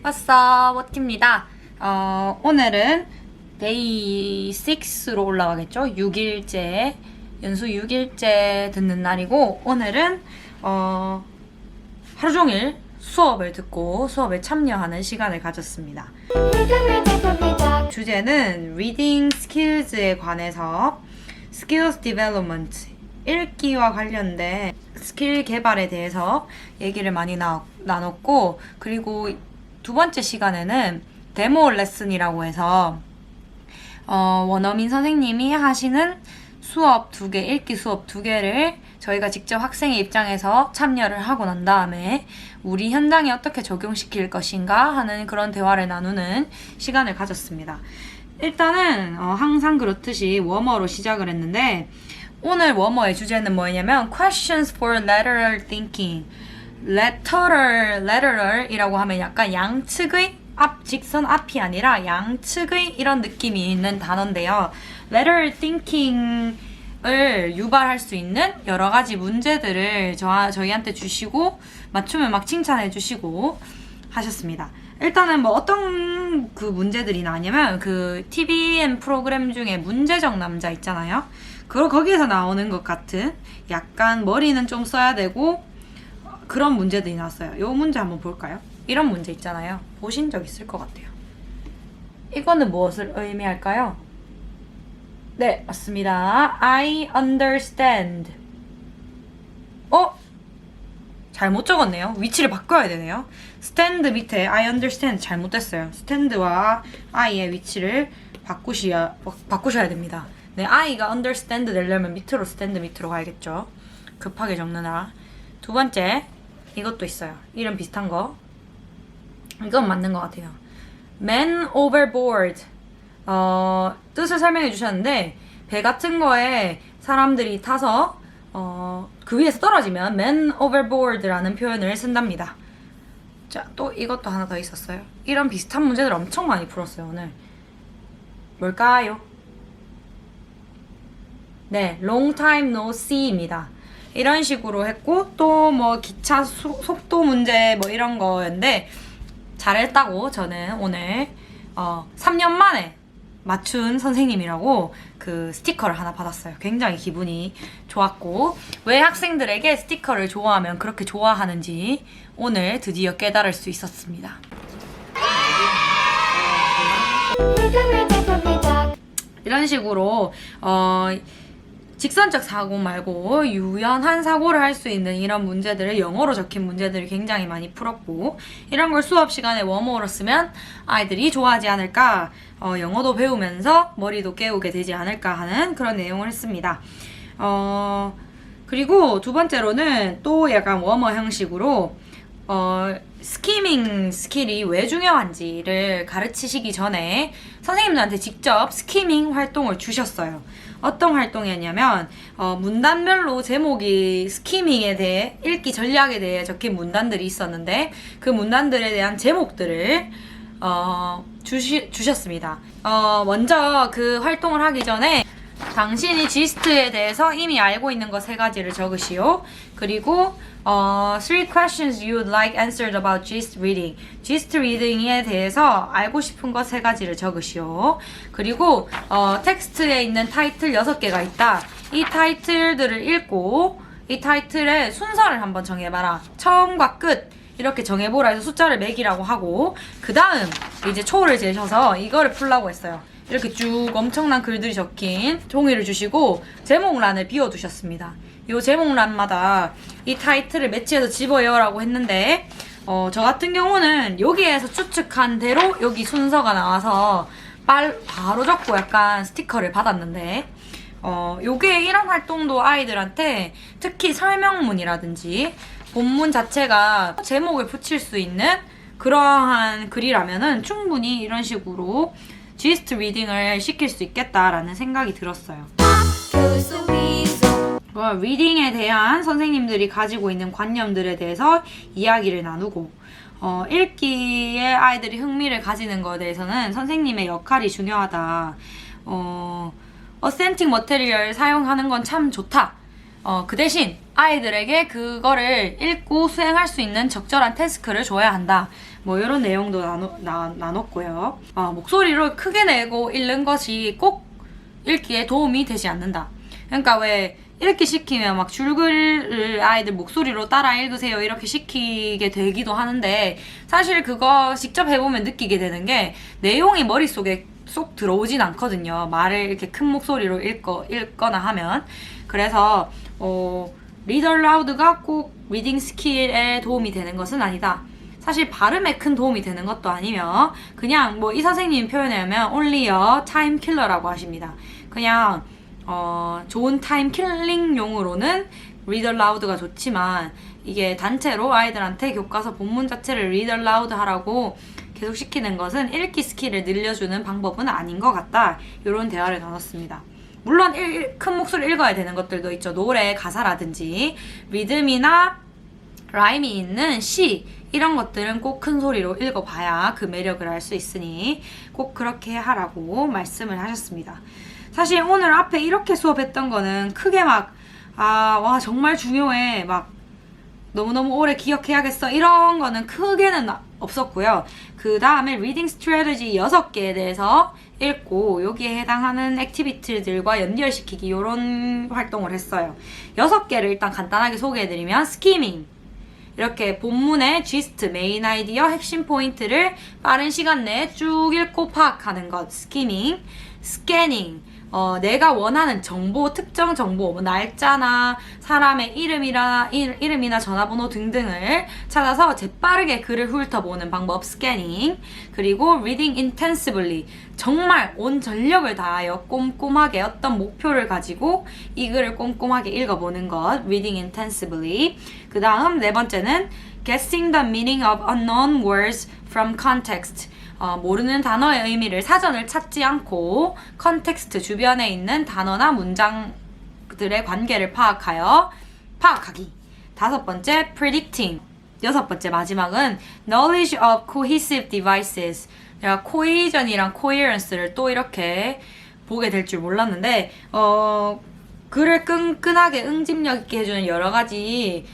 왔어, 워티입니다. 오늘은 데이 6로 올라가겠죠? 6일째, 연수 6일째 듣는 날이고, 오늘은, 하루 종일 수업을 듣고 수업에 참여하는 시간을 가졌습니다. 주제는 Reading Skills에 관해서 Skills Development, 읽기와 관련된 스킬 개발에 대해서 얘기를 많이 나눴고, 그리고 두 번째 시간에는 데모 레슨이라고 해서 원어민 선생님이 하시는 수업 2개, 읽기 수업 2개를 저희가 직접 학생의 입장에서 참여를 하고 난 다음에 우리 현장에 어떻게 적용시킬 것인가 하는 그런 대화를 나누는 시간을 가졌습니다. 일단은 항상 그렇듯이 워머로 시작을 했는데, 오늘 워머의 주제는 뭐냐면 Questions for Lateral Thinking. lateral이라고 하면 약간 양측의 직선 앞이 아니라 양측의 이런 느낌이 있는 단어인데요. lateral thinking을 유발할 수 있는 여러 가지 문제들을 저희한테 주시고 맞추면 막 칭찬해 주시고 하셨습니다. 일단은 뭐 어떤 그 문제들이 나냐면 그 TVN 프로그램 중에 문제적 남자 있잖아요. 거기에서 나오는 것 같은 약간 머리는 좀 써야 되고 그런 문제들이 나왔어요. 이 문제 한번 볼까요? 이런 문제 있잖아요. 보신 적 있을 것 같아요. 이거는 무엇을 의미할까요? 네, 맞습니다. I understand. 잘못 적었네요. 위치를 바꿔야 되네요. stand 밑에 I understand 잘못됐어요. stand와 I의 위치를 바꾸셔야 됩니다. 네, I가 understand 되려면 밑으로 stand 밑으로 가야겠죠. 급하게 적느라. 두 번째, 이것도 있어요. 이름 비슷한 거. 이건 맞는 것 같아요. Man overboard. 뜻을 설명해 주셨는데, 배 같은 거에 사람들이 타서 그 위에서 떨어지면 man overboard라는 표현을 쓴답니다. 자, 또 이것도 하나 더 있었어요. 이런 비슷한 문제들 엄청 많이 풀었어요, 오늘. 뭘까요? 네, long time no see입니다. 이런 식으로 했고, 또 뭐 기차 속도 문제 뭐 이런 거였는데 잘했다고 저는 오늘 3년 만에 맞춘 선생님이라고 그 스티커를 하나 받았어요. 굉장히 기분이 좋았고, 왜 학생들에게 스티커를 좋아하면 그렇게 좋아하는지 오늘 드디어 깨달을 수 있었습니다. 이런 식으로 직선적 사고 말고 유연한 사고를 할 수 있는 이런 문제들을, 영어로 적힌 문제들을 굉장히 많이 풀었고, 이런 걸 수업 시간에 워머로 쓰면 아이들이 좋아하지 않을까, 영어도 배우면서 머리도 깨우게 되지 않을까 하는 그런 내용을 했습니다. 그리고 두 번째로는 또 약간 워머 형식으로 스키밍 스킬이 왜 중요한지를 가르치시기 전에 선생님들한테 직접 스키밍 활동을 주셨어요. 어떤 활동이었냐면 문단별로 제목이 스키밍에 대해, 읽기 전략에 대해 적힌 문단들이 있었는데 그 문단들에 대한 제목들을 주셨습니다. 먼저 그 활동을 하기 전에 당신이 지스트에 대해서 이미 알고 있는 것 3가지를 적으시오. 그리고 3 questions you would like answered about gist reading. gist reading에 대해서 알고 싶은 것 3가지를 적으시오. 그리고 텍스트에 있는 타이틀 6개가 있다. 이 타이틀들을 읽고 이 타이틀의 순서를 한번 정해봐라. 처음과 끝 이렇게 정해보라 해서 숫자를 매기라고 하고, 그 다음 이제 초를 재셔서 이거를 풀라고 했어요. 이렇게 쭉 엄청난 글들이 적힌 종이를 주시고 제목란을 비워두셨습니다. 이 제목란마다 이 타이틀을 매치해서 집어넣으라고 했는데 저 같은 경우는 여기에서 추측한 대로 여기 순서가 나와서 바로 적고 약간 스티커를 받았는데, 요게 이런 활동도 아이들한테 특히 설명문이라든지 본문 자체가 제목을 붙일 수 있는 그러한 글이라면은 충분히 이런 식으로 지스트 리딩을 시킬 수 있겠다라는 생각이 들었어요. 리딩에 대한 선생님들이 가지고 있는 관념들에 대해서 이야기를 나누고, 읽기에 아이들이 흥미를 가지는 것에 대해서는 선생님의 역할이 중요하다. 어센틱 머테리얼 사용하는 건 참 좋다. 그 대신 아이들에게 그거를 읽고 수행할 수 있는 적절한 태스크를 줘야 한다 뭐 이런 내용도 나눴고요. 목소리를 크게 내고 읽는 것이 꼭 읽기에 도움이 되지 않는다. 그러니까 왜 이렇게 시키면 막 줄글을 아이들 목소리로 따라 읽으세요 이렇게 시키게 되기도 하는데, 사실 그거 직접 해보면 느끼게 되는 게 내용이 머릿속에 쏙 들어오진 않거든요. 말을 이렇게 큰 목소리로 읽거나 하면. 그래서 read aloud가 꼭 리딩 스킬에 도움이 되는 것은 아니다. 사실 발음에 큰 도움이 되는 것도 아니며, 그냥 뭐 이 선생님 표현하면 only a time killer라고 하십니다. 그냥 좋은 타임 킬링용으로는 read aloud가 좋지만, 이게 단체로 아이들한테 교과서 본문 자체를 read aloud 하라고 계속 시키는 것은 읽기 스킬을 늘려주는 방법은 아닌 것 같다. 이런 대화를 나눴습니다. 물론 큰 목소리로 읽어야 되는 것들도 있죠. 노래 가사라든지 리듬이나 라임이 있는 시, 이런 것들은 꼭 큰 소리로 읽어봐야 그 매력을 알 수 있으니 꼭 그렇게 하라고 말씀을 하셨습니다. 사실 오늘 앞에 이렇게 수업했던 거는 크게 막 와 정말 중요해, 막 너무너무 오래 기억해야겠어, 이런 거는 크게는 없었고요. 그 다음에 리딩 스트래티지 6개에 대해서 읽고 여기에 해당하는 액티비티들과 연결시키기, 이런 활동을 했어요. 6개를 일단 간단하게 소개해드리면, 스키밍, 이렇게 본문의 지스트, 메인 아이디어, 핵심 포인트를 빠른 시간 내에 쭉 읽고 파악하는 것, 스키밍. 스캐닝, 내가 원하는 정보, 특정 정보, 뭐 날짜나 사람의 이름이나 전화번호 등등을 찾아서 재빠르게 글을 훑어보는 방법, 스캐닝. 그리고 reading intensively, 정말 온 전력을 다하여 꼼꼼하게 어떤 목표를 가지고 이 글을 꼼꼼하게 읽어보는 것, reading intensively. 그 다음 4번째는 guessing the meaning of unknown words from context. 모르는 단어의 의미를 사전을 찾지 않고 컨텍스트, 주변에 있는 단어나 문장들의 관계를 파악하기. 5번째, predicting. 6번째 마지막은 knowledge of cohesive devices. 내가 cohesion이랑 coherence를 또 이렇게 보게 될 줄 몰랐는데, 글을 끈끈하게 응집력 있게 해주는 여러 가지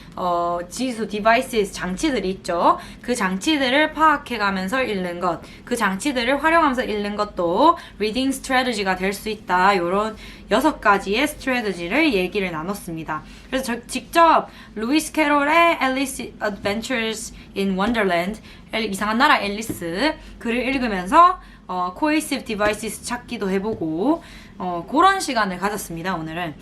지수, 디바이스, 장치들이 있죠. 그 장치들을 파악해가면서 읽는 것, 그 장치들을 활용하면서 읽는 것도 리딩 스트래티지가 될 수 있다. 이런 6가지의 스트래티지를 얘기를 나눴습니다. 그래서 직접 루이스 캐롤의 Alice Adventures in Wonderland, 이상한 나라 앨리스 글을 읽으면서 cohesive devices 찾기도 해보고, 그런 시간을 가졌습니다. 오늘은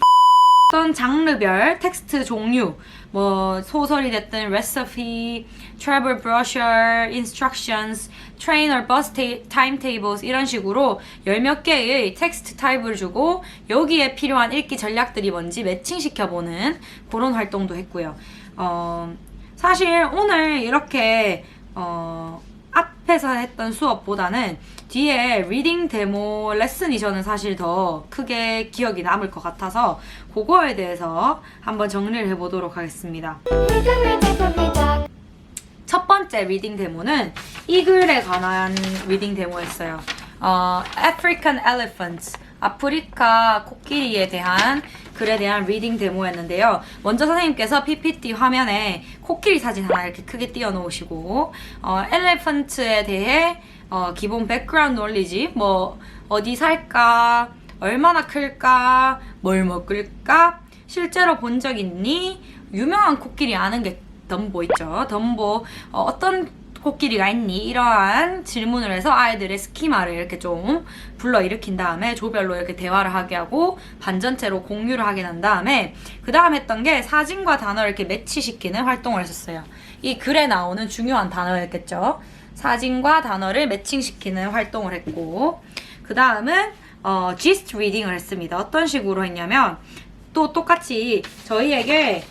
어떤 장르별 텍스트 종류, 뭐 소설이 됐든 recipe, travel brochure, instructions, train or bus timetables, 이런 식으로 10몇 개의 텍스트 타입을 주고 여기에 필요한 읽기 전략들이 뭔지 매칭시켜보는 그런 활동도 했고요. 사실 오늘 이렇게 앞에서 했던 수업보다는 뒤에 리딩 데모 레슨이 저는 사실 더 크게 기억이 남을 것 같아서 그거에 대해서 한번 정리를 해보도록 하겠습니다. 첫 번째 리딩 데모는 이 글에 관한 리딩 데모였어요. African Elephants, 아프리카 코끼리에 대한 글에 대한 리딩 데모였는데요. 먼저 선생님께서 PPT 화면에 코끼리 사진 하나 이렇게 크게 띄워놓으시고 엘리펀트에 대해 기본 백그라운드 놀리지, 뭐 어디 살까, 얼마나 클까, 뭘 먹을까, 실제로 본 적 있니, 유명한 코끼리 아는 게 덤보 있죠. 덤보 어떤 코끼리가 있니, 이러한 질문을 해서 아이들의 스키마를 이렇게 좀 불러일으킨 다음에 조별로 이렇게 대화를 하게 하고 반전체로 공유를 하게 난 다음에 그 다음 했던 게 사진과 단어를 이렇게 매치시키는 활동을 했었어요. 이 글에 나오는 중요한 단어였겠죠. 사진과 단어를 매칭시키는 활동을 했고, 그 다음은 gist reading을 했습니다. 어떤 식으로 했냐면 또 똑같이 저희에게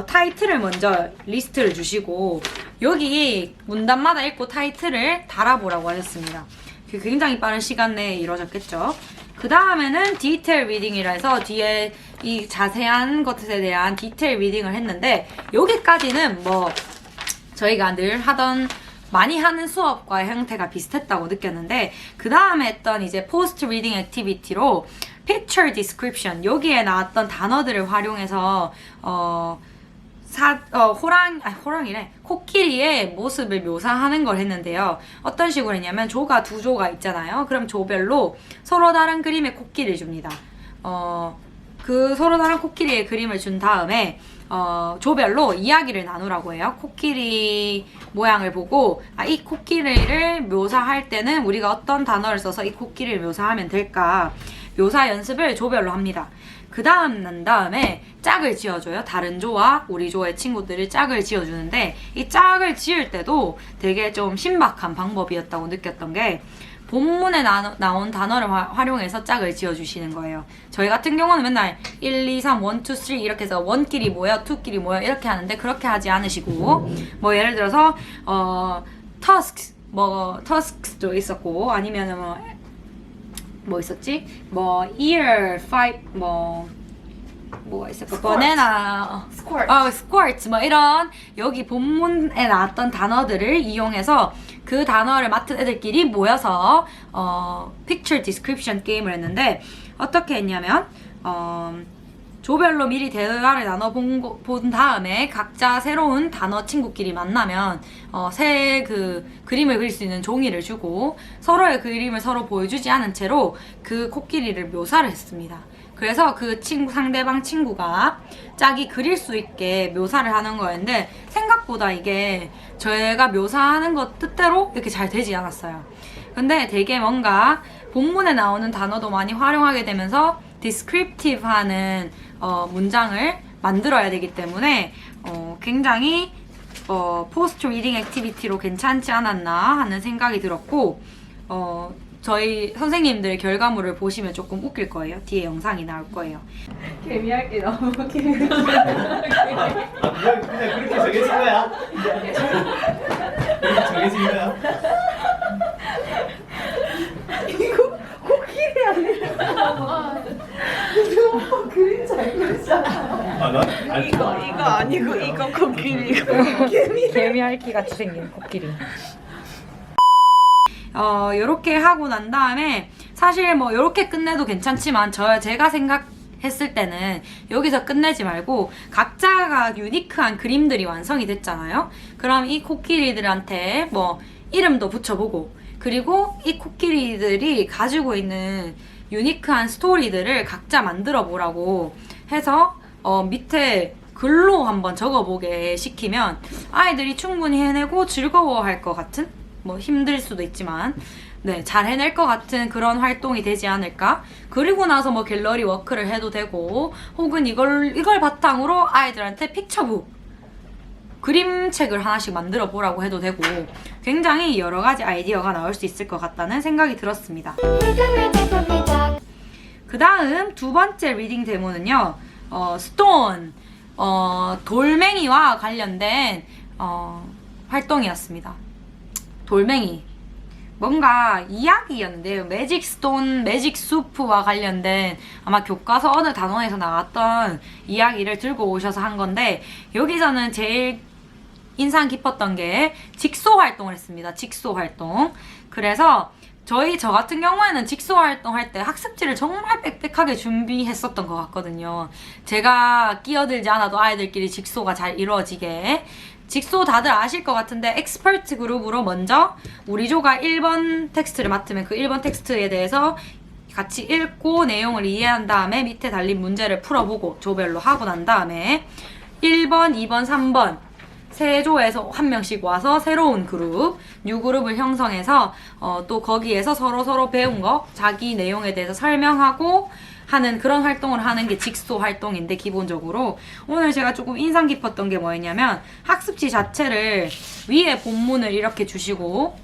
타이틀을 먼저 리스트를 주시고 여기 문단마다 읽고 타이틀을 달아보라고 하셨습니다. 굉장히 빠른 시간 내에 이루어졌겠죠. 그 다음에는 디테일 리딩이라 해서 뒤에 이 자세한 것에 대한 디테일 리딩을 했는데, 여기까지는 뭐 저희가 늘 많이 하는 수업과의 형태가 비슷했다고 느꼈는데, 그 다음에 했던 이제 포스트 리딩 액티비티로 picture description, 여기에 나왔던 단어들을 활용해서 코끼리의 모습을 묘사하는 걸 했는데요. 어떤 식으로 했냐면 조가 두 조가 있잖아요. 그럼 조별로 서로 다른 그림의 코끼리를 줍니다. 그 서로 다른 코끼리의 그림을 준 다음에 조별로 이야기를 나누라고 해요. 코끼리 모양을 보고 이 코끼리를 묘사할 때는 우리가 어떤 단어를 써서 이 코끼리를 묘사하면 될까 묘사 연습을 조별로 합니다. 난 다음에 짝을 지어줘요. 다른 조와 우리 조의 친구들이 짝을 지어주는데 이 짝을 지을 때도 되게 좀 신박한 방법이었다고 느꼈던 게 본문에 나온 단어를 활용해서 짝을 지어주시는 거예요. 저희 같은 경우는 맨날 1, 2, 3, 1, 2, 3 이렇게 해서 1끼리 뭐야, 2끼리 뭐야 이렇게 하는데 그렇게 하지 않으시고 뭐 예를 들어서 tusks도 있었고 아니면은 뭐 있었지? 뭐 ear, five, 뭐가 있을까? 바나나, squirt, 뭐 이런 여기 본문에 나왔던 단어들을 이용해서 그 단어를 맡은 애들끼리 모여서 picture description 게임을 했는데 어떻게 했냐면 조별로 미리 대화를 나눠본 다음에 각자 새로운 단어 친구끼리 만나면 새 그림을 그릴 수 있는 종이를 주고 서로의 그림을 서로 보여주지 않은 채로 그 코끼리를 묘사를 했습니다. 그래서 그 상대방 친구가 짝이 그릴 수 있게 묘사를 하는 거였는데 생각보다 이게 저희가 묘사하는 것 뜻대로 이렇게 잘 되지 않았어요. 근데 되게 뭔가 본문에 나오는 단어도 많이 활용하게 되면서 descriptive 하는 문장을 만들어야 되기 때문에 굉장히 포스트 리딩 액티비티로 괜찮지 않았나 하는 생각이 들었고 저희 선생님들 결과물을 보시면 조금 웃길 거예요. 뒤에 영상이 나올 거예요. 개미할게 너무 개미. 그냥 그렇게 정해진 거야? 그렇게 정해진 거야? 이거 코끼리 아니야? 이거 오빠 그림 잘 그렸잖아. 이거 아니고 이거 코끼리. 개미 핥기 같이 생긴 코끼리. 요렇게 하고 난 다음에 사실 뭐 요렇게 끝내도 괜찮지만 제가 생각했을 때는 여기서 끝내지 말고 각자가 유니크한 그림들이 완성이 됐잖아요. 그럼 이 코끼리들한테 뭐 이름도 붙여보고 그리고 이 코끼리들이 가지고 있는 유니크한 스토리들을 각자 만들어 보라고 해서 밑에 글로 한번 적어보게 시키면 아이들이 충분히 해내고 즐거워할 것 같은 뭐 힘들 수도 있지만 네, 잘 해낼 것 같은 그런 활동이 되지 않을까? 그리고 나서 뭐 갤러리 워크를 해도 되고 혹은 이걸 바탕으로 아이들한테 픽처북 그림책을 하나씩 만들어 보라고 해도 되고 굉장히 여러 가지 아이디어가 나올 수 있을 것 같다는 생각이 들었습니다. 그 다음 두 번째 리딩 데모는요. 스톤 돌멩이와 관련된 활동이었습니다. 돌멩이 뭔가 이야기였는데요. 매직 스톤, 매직 수프와 관련된 아마 교과서 어느 단원에서 나왔던 이야기를 들고 오셔서 한 건데 여기서는 제일 인상 깊었던 게 직소 활동을 했습니다. 직소 활동. 그래서 저 같은 경우에는 직소 활동할 때 학습지를 정말 빽빽하게 준비했었던 것 같거든요. 제가 끼어들지 않아도 아이들끼리 직소가 잘 이루어지게 직소 다들 아실 것 같은데 엑스퍼트 그룹으로 먼저 우리 조가 1번 텍스트를 맡으면 그 1번 텍스트에 대해서 같이 읽고 내용을 이해한 다음에 밑에 달린 문제를 풀어보고 조별로 하고 난 다음에 1번, 2번, 3번 세 조에서 한 명씩 와서 새로운 그룹, 뉴 그룹을 형성해서 또 거기에서 서로 배운 거 자기 내용에 대해서 설명하고 하는 그런 활동을 하는 게 직소 활동인데 기본적으로 오늘 제가 조금 인상 깊었던 게 뭐였냐면 학습지 자체를 위에 본문을 이렇게 주시고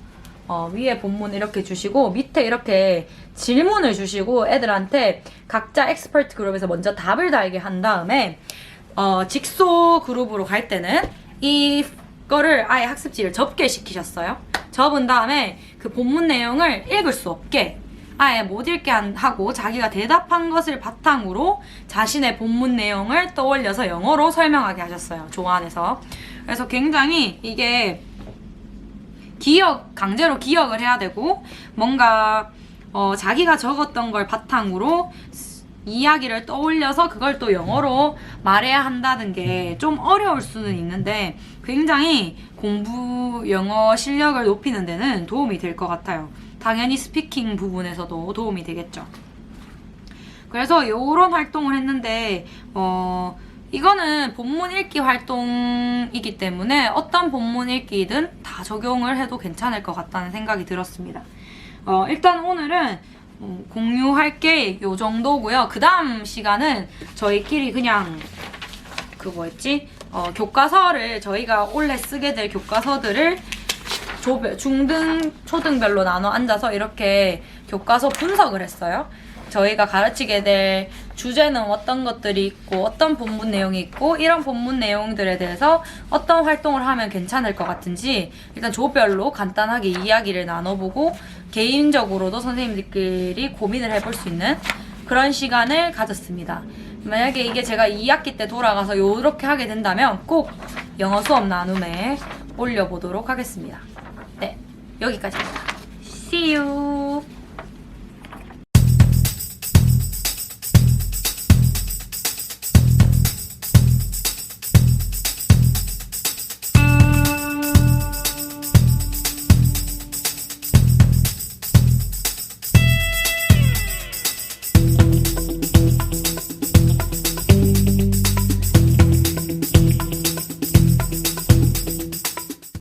밑에 이렇게 질문을 주시고 애들한테 각자 엑스퍼트 그룹에서 먼저 답을 달게 한 다음에 직소 그룹으로 갈 때는 이거를 아예 학습지를 접게 시키셨어요. 접은 다음에 그 본문 내용을 읽을 수 없게 아예 못 읽게 하고 자기가 대답한 것을 바탕으로 자신의 본문 내용을 떠올려서 영어로 설명하게 하셨어요. 조 안에서. 그래서 굉장히 이게 강제로 기억을 해야 되고 뭔가 자기가 적었던 걸 바탕으로 이야기를 떠올려서 그걸 또 영어로 말해야 한다는 게 좀 어려울 수는 있는데 굉장히 공부 영어 실력을 높이는 데는 도움이 될 것 같아요. 당연히 스피킹 부분에서도 도움이 되겠죠. 그래서 이런 활동을 했는데 이거는 본문 읽기 활동이기 때문에 어떤 본문 읽기든 다 적용을 해도 괜찮을 것 같다는 생각이 들었습니다. 일단 오늘은 공유할 게 요 정도고요. 그 다음 시간은 저희끼리 그냥 그 뭐였지? 교과서를 저희가 원래 쓰게 될 교과서들을 중등, 초등별로 나눠 앉아서 이렇게 교과서 분석을 했어요. 저희가 가르치게 될 주제는 어떤 것들이 있고 어떤 본문 내용이 있고 이런 본문 내용들에 대해서 어떤 활동을 하면 괜찮을 것 같은지 일단 조별로 간단하게 이야기를 나눠보고 개인적으로도 선생님들끼리 고민을 해볼 수 있는 그런 시간을 가졌습니다. 만약에 이게 제가 2학기 때 돌아가서 이렇게 하게 된다면 꼭 영어 수업 나눔에 올려보도록 하겠습니다. 네, 여기까지입니다. See you!